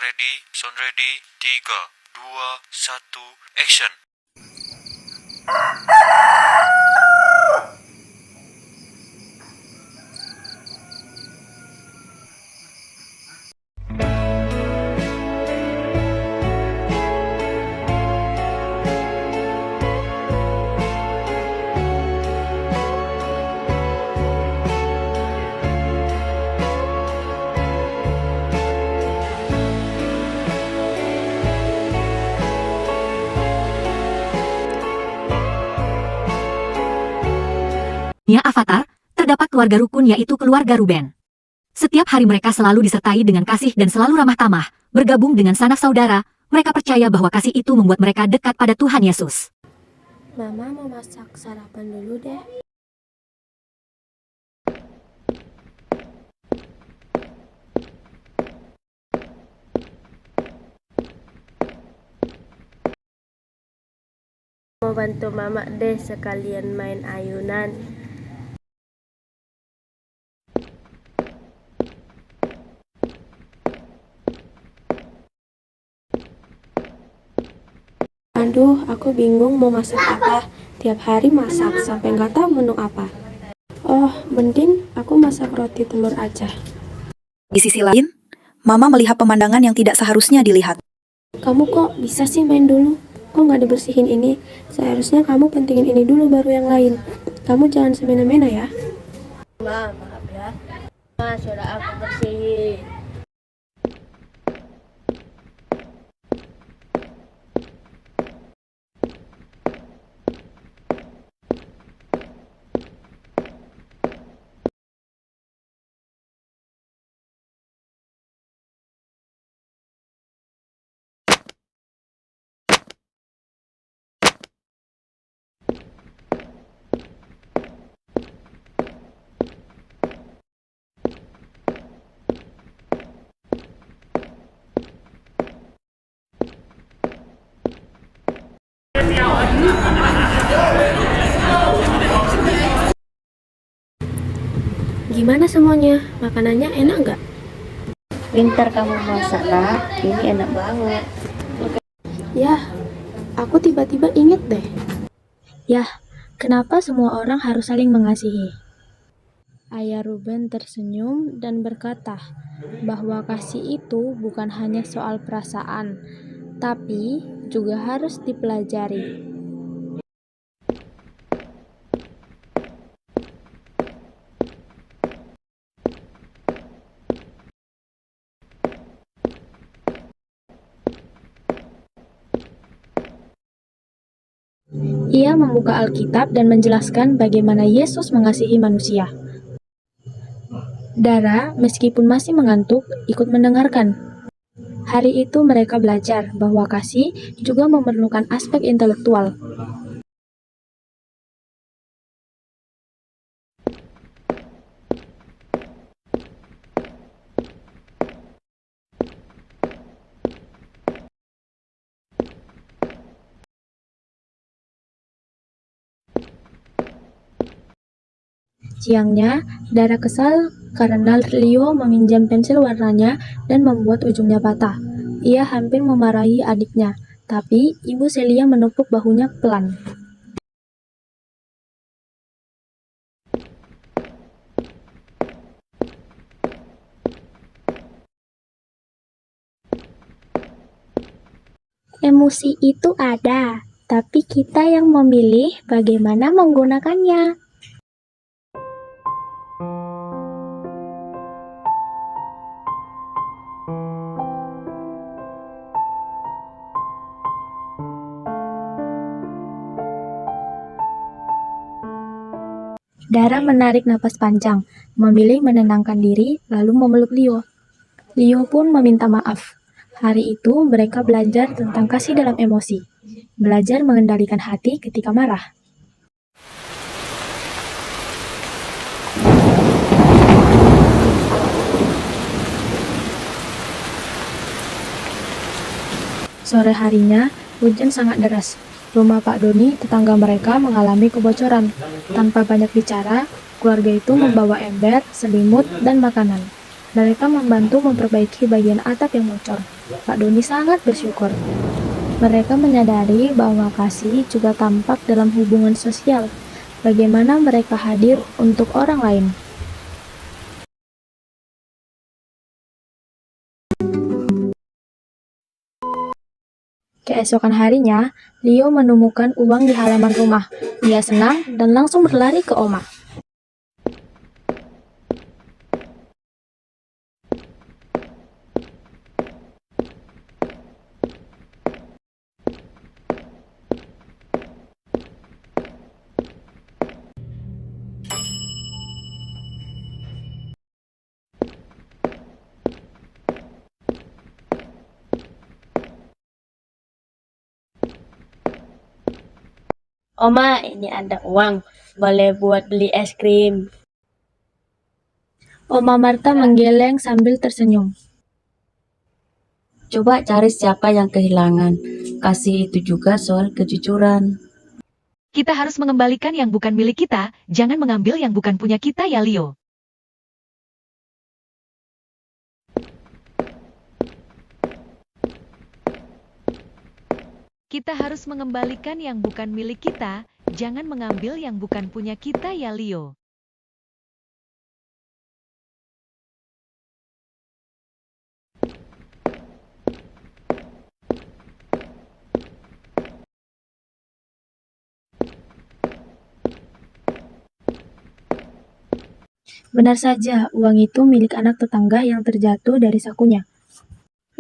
sound ready, 3, 2, 1, action. Avatar, terdapat keluarga rukun yaitu keluarga Ruben. Setiap hari mereka selalu disertai dengan kasih dan selalu ramah tamah. Bergabung dengan sanak saudara, mereka percaya bahwa kasih itu membuat mereka dekat pada Tuhan Yesus. Mama mau masak sarapan dulu deh. Mau bantu mama deh sekalian main ayunan. Aduh, aku bingung mau masak apa. Tiap hari masak sampai nggak tahu menu apa. Oh, mending aku masak roti telur aja. Di sisi lain, Mama melihat pemandangan yang tidak seharusnya dilihat. Kamu kok bisa sih main dulu? Kok nggak dibersihin ini? Seharusnya kamu pentingin ini dulu baru yang lain. Kamu jangan semena-mena ya. Ma, maaf ya. Ma, sudah aku bersihin. Gimana semuanya? Makanannya enak nggak? Pintar kamu masak, nak. Ini enak banget. Yah, aku tiba-tiba inget deh. Yah, kenapa semua orang harus saling mengasihi? Ayah Ruben tersenyum dan berkata bahwa kasih itu bukan hanya soal perasaan, tapi juga harus dipelajari. Ia membuka Alkitab dan menjelaskan bagaimana Yesus mengasihi manusia. Dara, meskipun masih mengantuk, ikut mendengarkan. Hari itu mereka belajar bahwa kasih juga memerlukan aspek intelektual. Siangnya, Dara kesal karena Leo meminjam pensil warnanya dan membuat ujungnya patah. Ia hampir memarahi adiknya, tapi Ibu Celia menepuk bahunya pelan. Emosi itu ada, tapi kita yang memilih bagaimana menggunakannya. Dara menarik napas panjang, memilih menenangkan diri, lalu memeluk Leo. Leo pun meminta maaf. Hari itu mereka belajar tentang kasih dalam emosi, belajar mengendalikan hati ketika marah. Sore harinya, hujan sangat deras. Rumah Pak Doni, tetangga mereka, mengalami kebocoran. Tanpa banyak bicara, keluarga itu membawa ember, selimut, dan makanan. Mereka membantu memperbaiki bagian atap yang bocor. Pak Doni sangat bersyukur. Mereka menyadari bahwa kasih juga tampak dalam hubungan sosial, bagaimana mereka hadir untuk orang lain. Keesokan harinya, Leo menemukan uang di halaman rumah. Dia senang dan langsung berlari ke Oma. Oma, ini ada uang. Boleh buat beli es krim. Oma Marta menggeleng sambil tersenyum. Coba cari siapa yang kehilangan. Kasih itu juga soal kejujuran. Kita harus mengembalikan yang bukan milik kita, jangan mengambil yang bukan punya kita ya Leo. Kita harus mengembalikan yang bukan milik kita, jangan mengambil yang bukan punya kita ya Leo. Benar saja, uang itu milik anak tetangga yang terjatuh dari sakunya.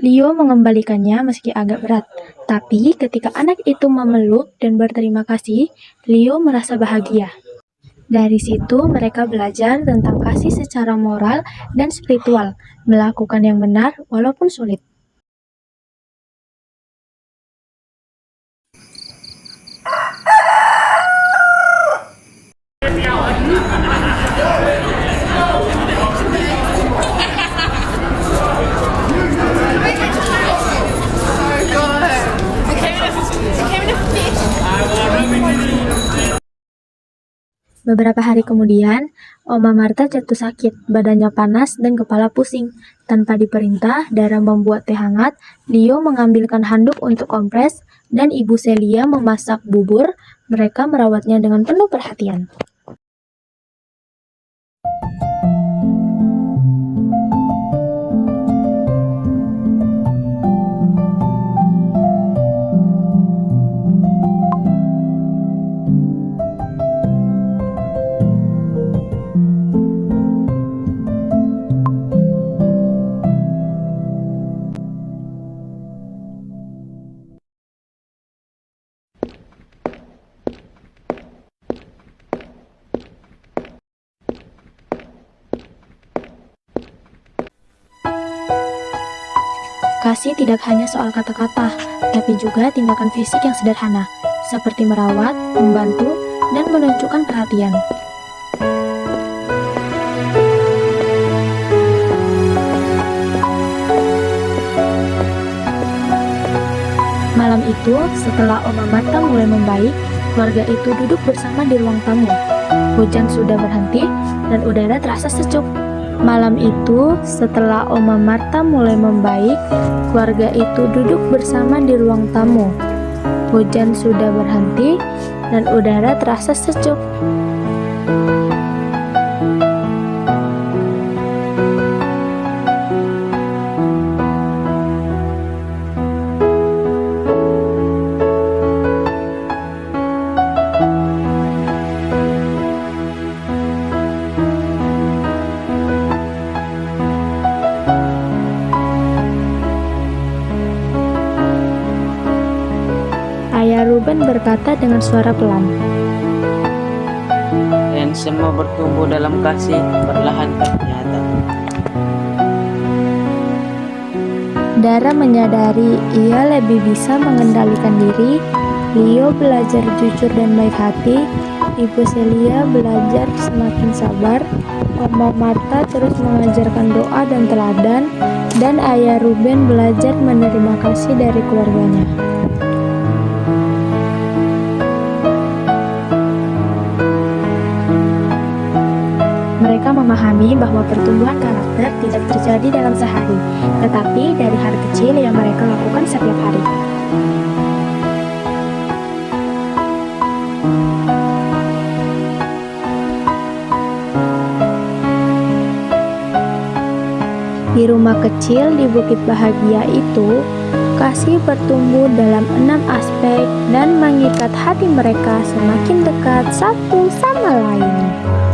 Leo mengembalikannya meski agak berat, tapi ketika anak itu memeluk dan berterima kasih, Leo merasa bahagia. Dari situ mereka belajar tentang kasih secara moral dan spiritual, melakukan yang benar walaupun sulit. Beberapa hari kemudian, Oma Marta jatuh sakit, badannya panas dan kepala pusing. Tanpa diperintah, Dara membuat teh hangat, Leo mengambilkan handuk untuk kompres, dan Ibu Celia memasak bubur. Mereka merawatnya dengan penuh perhatian. Kasih tidak hanya soal kata-kata, tapi juga tindakan fisik yang sederhana, seperti merawat, membantu, dan menunjukkan perhatian. Malam itu, setelah Oma Marta mulai membaik, keluarga itu duduk bersama di ruang tamu. Hujan sudah berhenti, dan udara terasa sejuk. Malam itu, setelah Oma Marta mulai membaik, keluarga itu duduk bersama di ruang tamu. Hujan sudah berhenti, dan udara terasa sejuk. Ayah Ruben berkata dengan suara pelan. Dan semua bertumbuh dalam kasih, perlahan tapi nyata. Dara menyadari ia lebih bisa mengendalikan diri. Leo belajar jujur dan baik hati. Ibu Celia belajar semakin sabar. Oma Marta terus mengajarkan doa dan teladan. Dan Ayah Ruben belajar menerima kasih dari keluarganya. Mereka memahami bahwa pertumbuhan karakter tidak terjadi dalam sehari, tetapi dari hal kecil yang mereka lakukan setiap hari. Di rumah kecil di Bukit Bahagia itu, kasih bertumbuh dalam 6 aspek dan mengikat hati mereka semakin dekat satu sama lain.